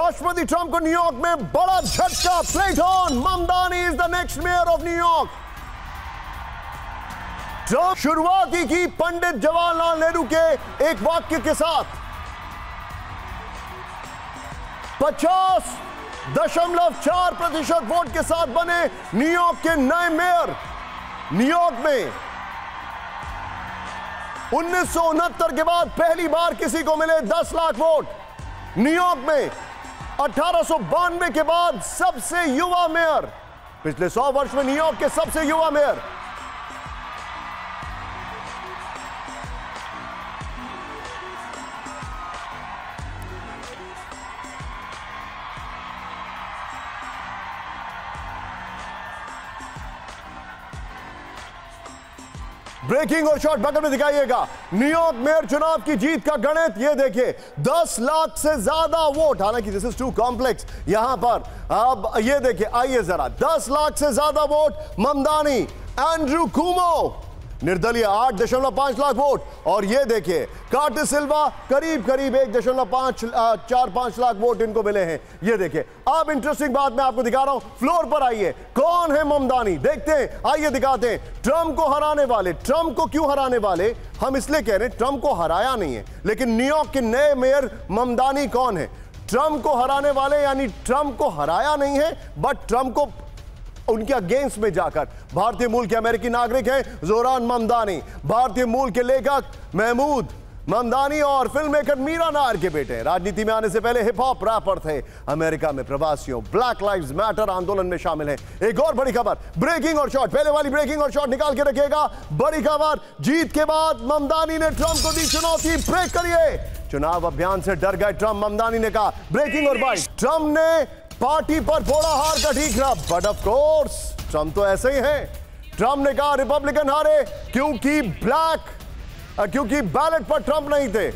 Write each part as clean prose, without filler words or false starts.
राष्ट्रपति ट्रंप को न्यूयॉर्क में बड़ा झटका। Plate on, Mamdani is the next mayor of New York. Trump शुरुआत ही की पंडित जवाहरलाल नेहरू के एक वाक्य के साथ। 50.4% वोट के साथ बने न्यूयॉर्क के नए मेयर। न्यूयॉर्क में 1969 के बाद पहली बार किसी को मिले 10 लाख वोट। न्यूयॉर्क में 1892 के बाद सबसे युवा मेयर, पिछले 100 वर्ष में न्यूयॉर्क के सबसे युवा मेयर। ब्रेकिंग और शॉर्ट बटन में दिखाइएगा न्यूयॉर्क मेयर चुनाव की जीत का गणित। ये देखिए 10 लाख से ज्यादा वोट, हालांकि दिस इज टू कॉम्प्लेक्स यहां पर। अब ये देखिए, आइए जरा, 10 लाख से ज्यादा वोट ममदानी। एंड्रू कुमो निर्दलीय 8.5 लाख वोट। और ये देखिए कार्टिस सिल्वा करीब 1.5 लाख वोट इनको मिले हैं। ये देखिए, अब इंटरेस्टिंग बात मैं आपको दिखा रहा हूं। फ्लोर पर आइए, कौन है ममदानी देखते हैं, आइए दिखाते हैं। ट्रंप को हराने वाले, ट्रंप को क्यों हराने वाले हम इसलिए कह रहे हैं, ट्रंप को हराया नहीं है, लेकिन न्यूयॉर्क के नए मेयर ममदानी कौन है? ट्रंप को हराने वाले, यानी ट्रंप को हराया नहीं है बट ट्रंप को उनके अगेंस्ट में जाकर। भारतीय मूल के अमेरिकी नागरिक हैं जोरान ममदानी, भारतीय मूल के लेखक महमूद ममदानी और फिल्म मेकर मीरा नायर के बेटे। राजनीति में आने से पहले हिप हॉप रैपर थे। अमेरिका में प्रवासियों ब्लैक लाइव्स मैटर आंदोलन में शामिल हैं। एक और बड़ी खबर, ब्रेकिंग और शॉर्ट, पहले वाली ब्रेकिंग और शॉर्ट निकाल के रखिएगा। बड़ी खबर, जीत के बाद ममदानी ने ट्रंप को दी चुनौती। ब्रेक करिए, चुनाव अभियान से डर गए ट्रंप, ममदानी ने कहा। ब्रेकिंग और बाइट, ट्रंप ने पार्टी पर फोड़ा हार का ठीकरा, बट ऑफ कोर्स ट्रंप तो ऐसे ही हैं। ट्रंप ने कहा रिपब्लिकन हारे क्योंकि बैलेट पर ट्रंप नहीं थे।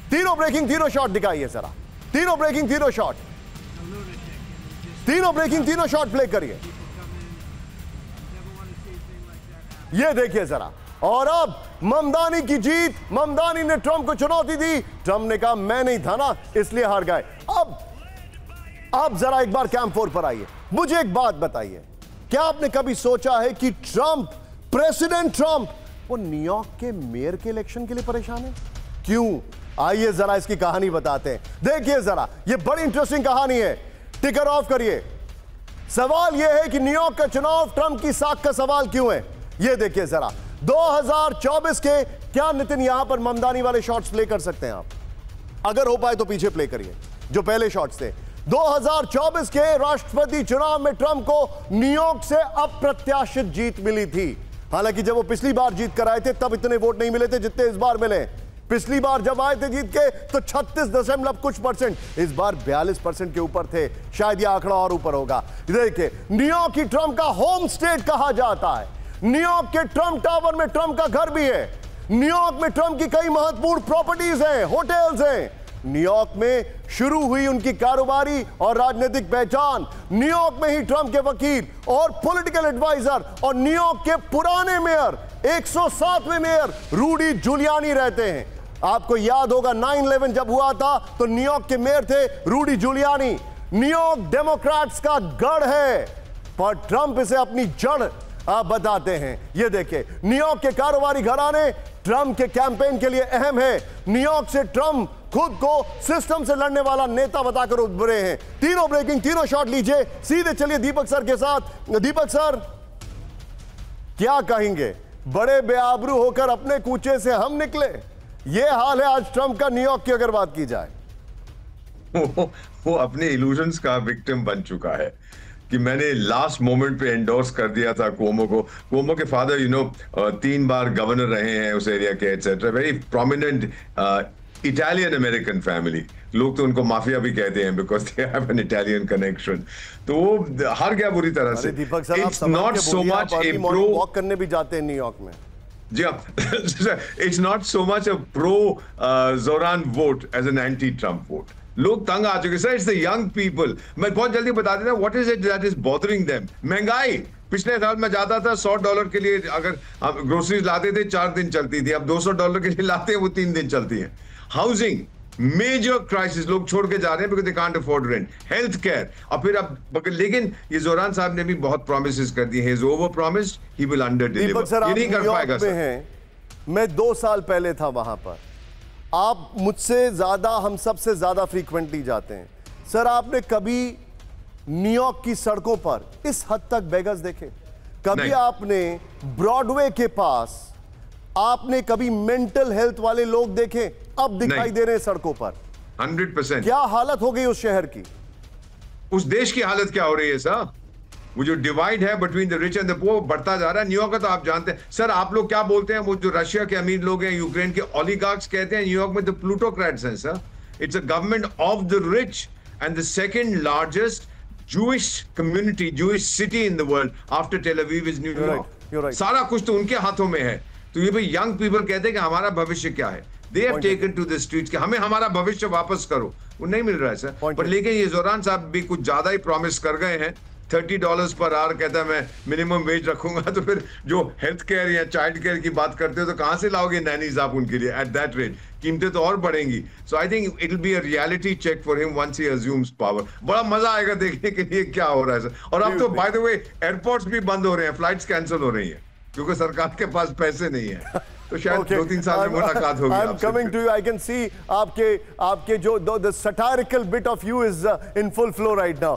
तीनों ब्रेकिंग, तीनों शॉट दिखाइए जरा, तीनों ब्रेकिंग, तीनों शॉट, तीनों ब्रेकिंग, तीनों शॉट प्ले करिए। ये देखिए जरा। और अब ममदानी की जीत, ममदानी ने ट्रंप को चुनौती दी। ट्रंप ने कहा मैं नहीं था ना, इसलिए हार गए। अब जरा एक बार कैंप 4 पर आइए, मुझे एक बात बताइए, क्या आपने कभी सोचा है कि ट्रंप, प्रेसिडेंट ट्रंप, वो न्यूयॉर्क के मेयर के इलेक्शन के लिए परेशान है? क्यों? आइए जरा इसकी कहानी बताते हैं। देखिए जरा, ये बड़ी इंटरेस्टिंग कहानी है। टिकर ऑफ करिए। सवाल यह है कि न्यूयॉर्क का चुनाव ट्रंप की साख का सवाल क्यों है? ये देखिए जरा, 2024 के, क्या नितिन यहां पर ममदानी वाले शॉट्स प्ले कर सकते हैं आप? अगर हो पाए तो पीछे प्ले करिए जो पहले शॉट्स थे। 2024 के राष्ट्रपति चुनाव में ट्रंप को न्यूयॉर्क से अप्रत्याशित जीत मिली थी। हालांकि जब वो पिछली बार जीत कर आए थे तब इतने वोट नहीं मिले थे जितने इस बार मिले। पिछली बार जब आए थे जीत के तो 36% इस बार 42% के ऊपर थे। शायद यह आंकड़ा और ऊपर होगा। देखिए, न्यूयॉर्क ही ट्रंप का होम स्टेट कहा जाता है। न्यूयॉर्क के ट्रंप टावर में ट्रंप का घर भी है। न्यूयॉर्क में ट्रंप की कई महत्वपूर्ण प्रॉपर्टीज हैं, होटल्स हैं। न्यूयॉर्क में शुरू हुई उनकी कारोबारी और राजनीतिक पहचान। न्यूयॉर्क में ही ट्रंप के वकील और पॉलिटिकल एडवाइजर और न्यूयॉर्क के पुराने मेयर 107वें मेयर रूडी जूलियानी रहते हैं। आपको याद होगा 9/11 जब हुआ था तो न्यूयॉर्क के मेयर थे रूडी जूलियानी। न्यूयॉर्क डेमोक्रेट्स का गढ़ है, पर ट्रंप इसे अपनी जड़ बताते हैं। ये देखिए, न्यूयॉर्क के कारोबारी घराने ट्रंप के कैंपेन के लिए अहम है। न्यूयॉर्क से ट्रंप खुद को सिस्टम से लड़ने वाला नेता बताकर उभरे हैं। तीनों ब्रेकिंग, तीनों शॉट लीजिए। सीधे चलिए दीपक सर के साथ। दीपक सर, क्या कहेंगे? बड़े बेआबरू होकर अपने कूचे से हम निकले, यह हाल है आज ट्रंप का न्यूयॉर्क की अगर बात की जाए। वो अपने इल्यूजन्स का विक्टिम बन चुका है कि मैंने लास्ट मोमेंट पे एंडोर्स कर दिया था कुओमो को। कुओमो के फादर 3 बार गवर्नर रहे हैं उस एरिया के, etcetera. Very prominent Italian American family. लोग तो उनको माफिया भी कहते हैं because they have an Italian connection. तो वो हार गया बुरी तरह से। Deepak sir, it's not so much a pro, walk करने भी जाते हैं न्यूयॉर्क में। जी हाँ, it's not so much a pro Zohran vote as an anti Trump vote. लोग तंग आ चुके sir. It's the young people. मैं बहुत जल्दी बता देता, what is it that is bothering them? महंगाई। पिछले साल मैं जाता था $100 के लिए, अगर हम ग्रोसरीज लाते थे 4 दिन चलती थी, अब $200 के लिए लाते हैं वो 3 दिन चलती है। हाउसिंग, मेजर क्राइसिस, लोग छोड़ के जा रहे हैं because they can't afford rent, health care. और फिर अब लेकिन ये जोरान साहब ने भी बहुत प्रॉमिसेस कर दिए, he is over promised, he will under deliver. ये नहीं कर पाएगा सर। हैं, मैं 2 साल पहले था वहां पर, आप मुझसे ज्यादा, हम सबसे ज्यादा फ्रीक्वेंटली जाते हैं सर। आपने कभी न्यूयॉर्क की सड़कों पर इस हद तक बेगर्स देखे? कभी आपने ब्रॉडवे के पास आपने कभी मेंटल हेल्थ वाले लोग देखे? अब दिखाई दे रहे हैं सड़कों पर। 100%। क्या हालत हो गई उस शहर की? उस देश की हालत क्या हो रही है सर? वो जो डिवाइड है between the rich and the poor बढ़ता जा रहा है। न्यूयॉर्क का तो आप जानते हैं सर। आप लोग क्या बोलते हैं, वो जो रशिया के अमीर लोग हैं, यूक्रेन के ओलिगार्क्स कहते हैं, न्यूयॉर्क में तो प्लूटोक्रेट्स हैं sir. It's a government of the rich and the second largest Jewish community, Jewish city in the world after Tel Aviv is New York. You're right. सारा कुछ तो उनके हाथों में है। तो ये भाई यंग पीपल कहते हैं कि हमारा भविष्य क्या है। They have taken to the streets कि हमें हमारा भविष्य वापस करो। वो नहीं मिल रहा है सर। पर लेकिन ये जोरान साहब भी कुछ ज्यादा ही प्रॉमिस कर गए हैं। $30 पर आवर कहता है मैं मिनिमम वेज रखूंगा। तो फिर जो हेल्थ केयर या चाइल्ड केयर की बात करते हो तो कहां से लाओगे नैनीज आप उनके लिए एट दैट रेट? कीमतें तो और बढ़ेंगी। So I think it will be a reality check for him once he assumes power. बड़ा मजा आएगा देखने के लिए क्या हो रहा है सर। और अब तो बाय द वे एयरपोर्ट्स भी बंद हो रहे हैं, फ्लाइट्स कैंसिल हो रही है क्योंकि सरकार के पास पैसे नहीं है। तो शायद 2-3 साल में मुलाकात होगी। I'm coming to you. I can see आपके जो the satirical bit of you is in full flow right now.